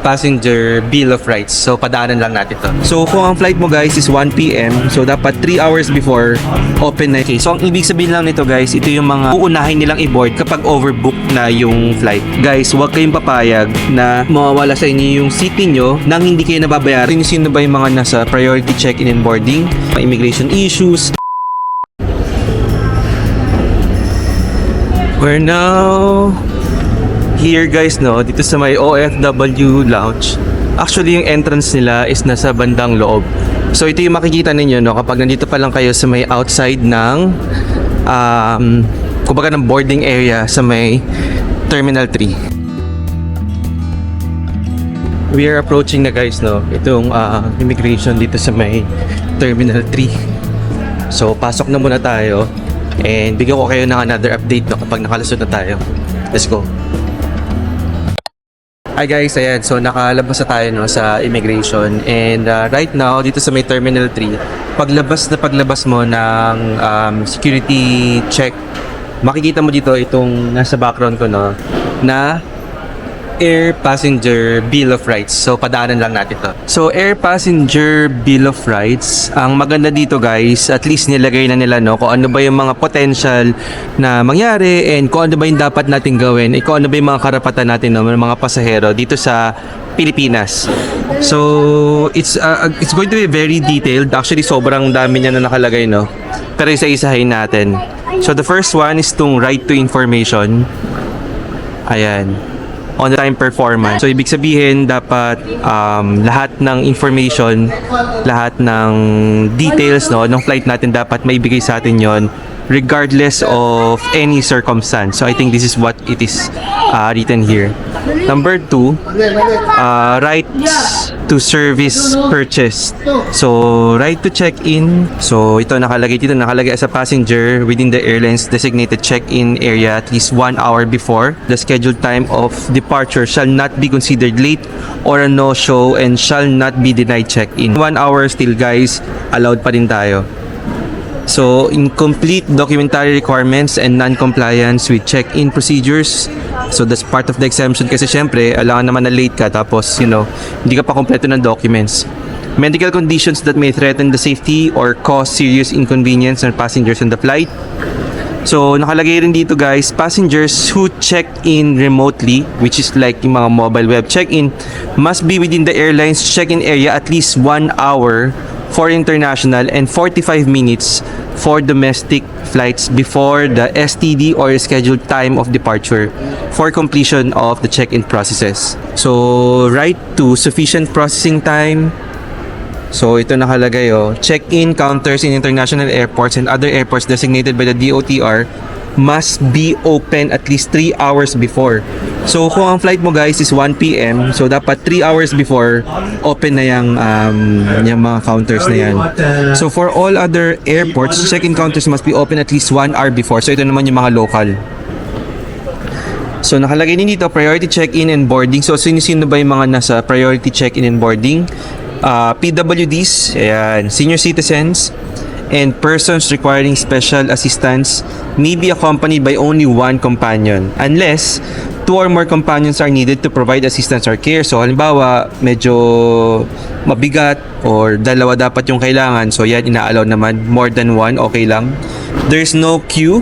passenger bill of rights. So padaanan lang natin to. So kung ang flight mo guys is 1 PM, so dapat 3 hours before open na. Okay, so ang ibig sabihin lang nito guys, ito yung mga uunahin nilang i-board kapag overbook na yung flight. Guys, huwag kayong papayag na mawawala sa inyo yung seat niyo nang hindi kayo nababayaran. Sino ba yung mga nasa priority check-in and boarding, immigration issues. We're now here guys, no, dito sa may OFW lounge. Actually yung entrance nila is nasa bandang loob. So ito yung makikita ninyo, no, kapag nandito pa lang kayo sa may outside ng kumbaga ng boarding area sa may Terminal 3. We are approaching na guys, no, itong immigration dito sa may Terminal 3. So pasok na muna tayo and bigyan ko kayo ng another update, no, kapag nakalusot na tayo. Let's go. Hi guys, ayan, so nakalabas na tayo, no, sa immigration and right now dito sa may Terminal 3, paglabas mo ng security check, makikita mo dito itong nasa background ko, no, na Air Passenger Bill of Rights. So padaanan lang natin to. So Air Passenger Bill of Rights, ang maganda dito guys, at least nilagay na nila, no, kung ano ba yung mga potential na mangyari and kung ano ba yung dapat natin gawin, kung ano ba yung mga karapatan natin, no, mga pasahero dito sa Pilipinas. So it's going to be very detailed. Actually sobrang dami niya na nakalagay, no, pero isa-isahin natin. So the first one is tong right to information. Ayan, on-time performance. So ibig sabihin dapat lahat ng information, lahat ng details, no, ng flight natin dapat maibigay sa atin yon regardless of any circumstance. So I think this is what it is written here. Number 2, rights to service purchased. So right to check-in. So ito nakalagay as a passenger within the airline's designated check-in area at least 1 hour before the scheduled time of departure shall not be considered late or a no-show and shall not be denied check-in. 1 hour still guys, allowed pa rin tayo. So, incomplete documentary requirements and non-compliance with check-in procedures. So, that's part of the exemption kasi syempre, alangan naman na late ka tapos, you know, hindi ka pa kompleto ng documents. Medical conditions that may threaten the safety or cause serious inconvenience on passengers on the flight. So, nakalagay rin dito guys, passengers who check in remotely, which is like yung mga mobile web check-in, must be within the airline's check-in area at least 1 hour for international and 45 minutes for domestic flights before the STD or scheduled time of departure for completion of the check-in processes. So, right to sufficient processing time. So, ito nakalagay, oh, check-in counters in international airports and other airports designated by the DOTR must be open at least 3 hours before. So kung ang flight mo guys is 1 PM, so dapat 3 hours before open na yung mga counters na yan. So for all other airports, check-in counters must be open at least 1 hour before. So ito naman yung mga local. So nakalagay din dito priority check-in and boarding. So sino ba yung mga nasa priority check-in and boarding? PWDs, ayan, senior citizens, and persons requiring special assistance may be accompanied by only one companion unless 2 or more companions are needed to provide assistance or care. So halimbawa medyo mabigat or dalawa dapat yung kailangan, so yan ina-allow naman. More than 1 okay lang. There's no queue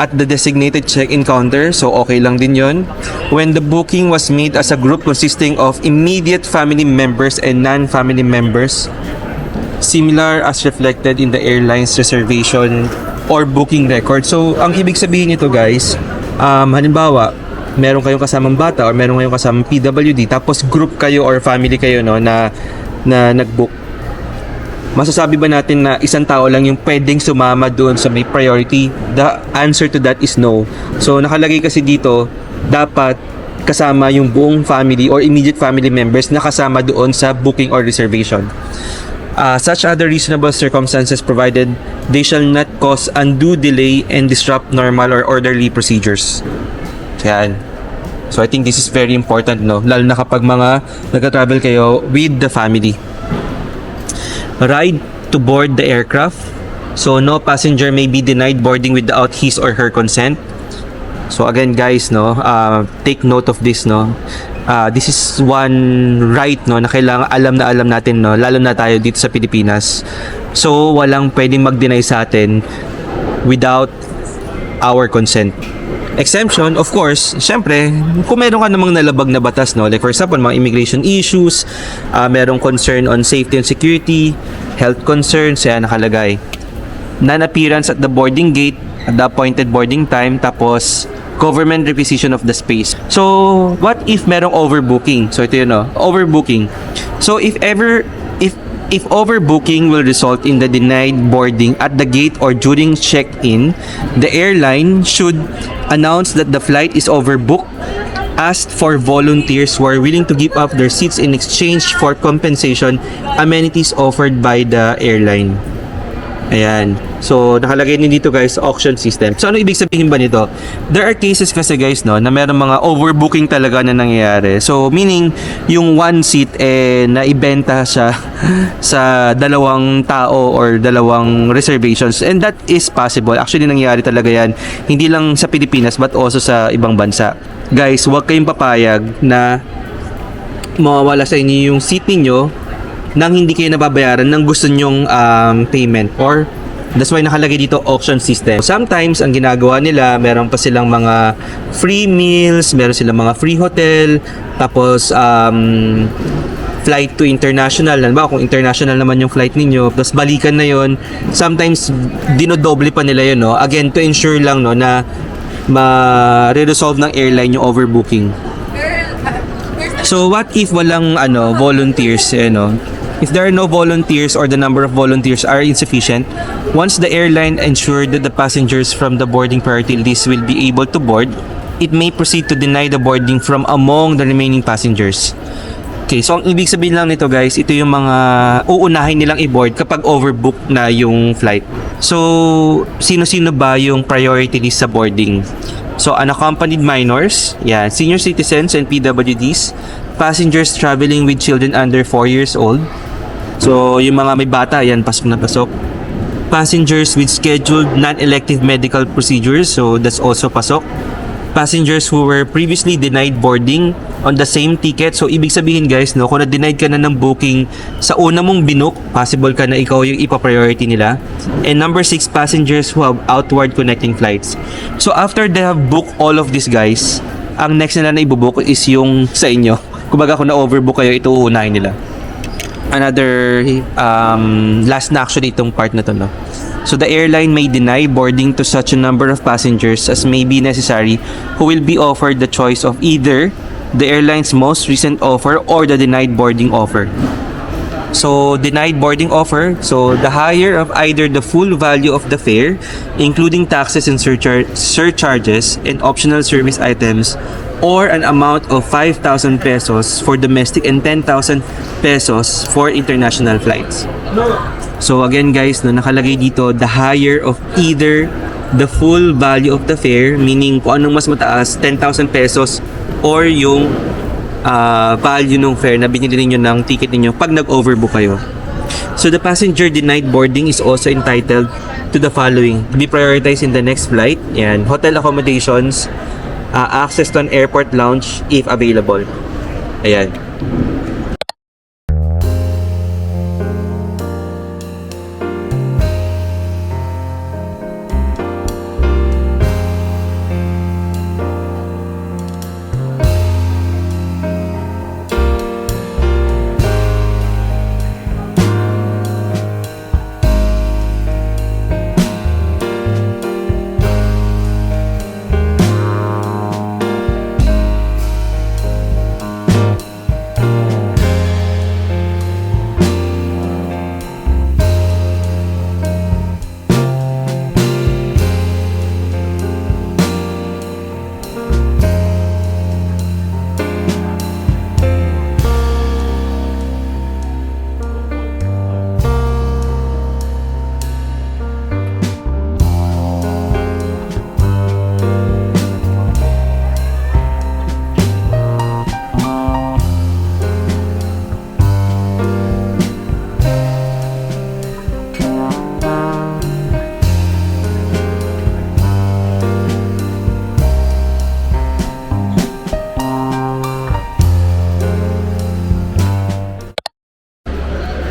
at the designated check-in counter, so okay lang din yon. When the booking was made as a group consisting of immediate family members and non-family members, similar as reflected in the airline's reservation or booking record. So, ang ibig sabihin nito guys, halimbawa, meron kayong kasamang bata or meron kayong kasamang PWD, tapos group kayo or family kayo, no, na nag-book. Masasabi ba natin na isang tao lang yung pwedeng sumama doon sa may priority? The answer to that is no. So, nakalagay kasi dito, dapat kasama yung buong family or immediate family members na kasama doon sa booking or reservation. Such other reasonable circumstances provided they shall not cause undue delay and disrupt normal or orderly procedures. Yan. So I think this is very important, no? Lalo na kapag mga nag-travel kayo with the family. Right to board the aircraft. So no passenger may be denied boarding without his or her consent. So again guys, no, take note of this, no. This is one right, no, na kailangan alam natin, no, lalo na tayo dito sa Pilipinas. So walang pwedeng mag-deny sa atin without our consent. Exemption, of course, syempre, kung meron ka namang nalabag na batas, no, like for example, mga immigration issues, merong concern on safety and security, health concerns, yan nakalagay. Non-appearance at the boarding gate at the appointed boarding time, tapos government requisition of the space. So, what if merong overbooking? So, ito yun, no, overbooking. So, if overbooking will result in the denied boarding at the gate or during check-in, the airline should announce that the flight is overbooked, ask for volunteers who are willing to give up their seats in exchange for compensation amenities offered by the airline. Ayan. So, nakalagay din dito guys, auction system. So, ano ibig sabihin ba nito? There are cases kasi guys, no, na meron mga overbooking talaga na nangyayari. So, meaning, yung one seat, naibenta siya sa dalawang tao or dalawang reservations. And that is possible. Actually, nangyayari talaga yan. Hindi lang sa Pilipinas, but also sa ibang bansa. Guys, huwag kayong papayag na mawawala sa inyo yung seat ninyo nang hindi kayo nababayaran ng gusto nyong payment, or that's why nakalagay dito auction system. Sometimes ang ginagawa nila, meron pa silang mga free meals, meron silang mga free hotel, tapos flight to international. Halimbawa, kung international naman yung flight ninyo, tapos balikan na yon, sometimes dinodoble pa nila yun, no? Again, to ensure lang, no, na ma-resolve ng airline yung overbooking. So what if walang volunteers, if there are no volunteers or the number of volunteers are insufficient, once the airline ensured that the passengers from the boarding priority list will be able to board, it may proceed to deny the boarding from among the remaining passengers. Okay, so ang ibig sabihin lang nito guys, ito yung mga uunahin nilang i-board kapag overbook na yung flight. So, sino-sino ba yung priority list sa boarding? So, unaccompanied minors, yan, senior citizens and PWDs, passengers traveling with children under 4 years old. So, yung mga may bata, yan, pasok na pasok. Passengers with scheduled non-elective medical procedures, so that's also pasok. Passengers who were previously denied boarding on the same ticket. So, ibig sabihin guys, no, kung na-denied ka na ng booking sa una mong binook, possible ka na ikaw yung ipa-priority nila. And number 6, passengers who have outward connecting flights. So, after they have booked all of these guys, ang next nila na ibubook is yung sa inyo. Kumbaga kung na-overbook kayo, ito uunahin nila. Another, last na actually itong part na to, no? So the airline may deny boarding to such a number of passengers as may be necessary, who will be offered the choice of either the airline's most recent offer or the denied boarding offer. So denied boarding offer, so the higher of either the full value of the fare, including taxes and surcharges and optional service items, or an amount of 5,000 pesos for domestic and 10,000 pesos for international flights. So again guys, no, nakalagay dito the higher of either the full value of the fare, meaning kung anong mas mataas, 10,000 pesos, or yung value ng fare na binili niyo ng ticket niyo pag nag-overbook kayo. So the passenger denied boarding is also entitled to the following: be prioritized in the next flight, and hotel accommodations, access to an airport lounge if available. Ayan.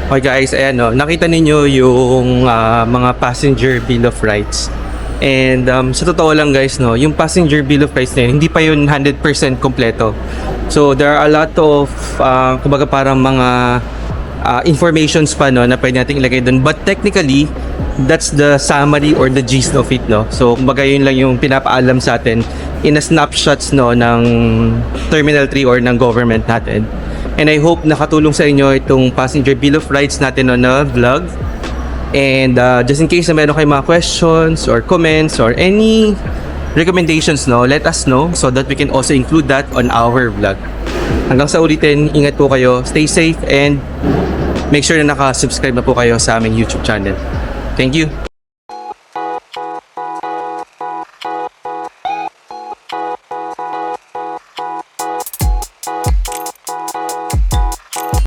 Okay guys, ayan no, nakita ninyo yung mga passenger bill of rights. And sa totoo lang guys no, yung passenger bill of rights na yun, hindi pa yun 100% kompleto. So there are a lot of kumbaga parang mga informations pa no na pwede nating ilagay doon. But technically, that's the summary or the gist of it no. So kumbaga yun lang yung pinapaalam sa atin in a snapshots no ng Terminal 3 or ng government natin. And I hope nakatulong sa inyo itong passenger bill of rights natin no, na vlog. And just in case na meron kayong mga questions or comments or any recommendations no, let us know so that we can also include that on our vlog. Hanggang sa ulitin, ingat po kayo, stay safe, and make sure na naka-subscribe na po kayo sa aming YouTube channel. Thank you!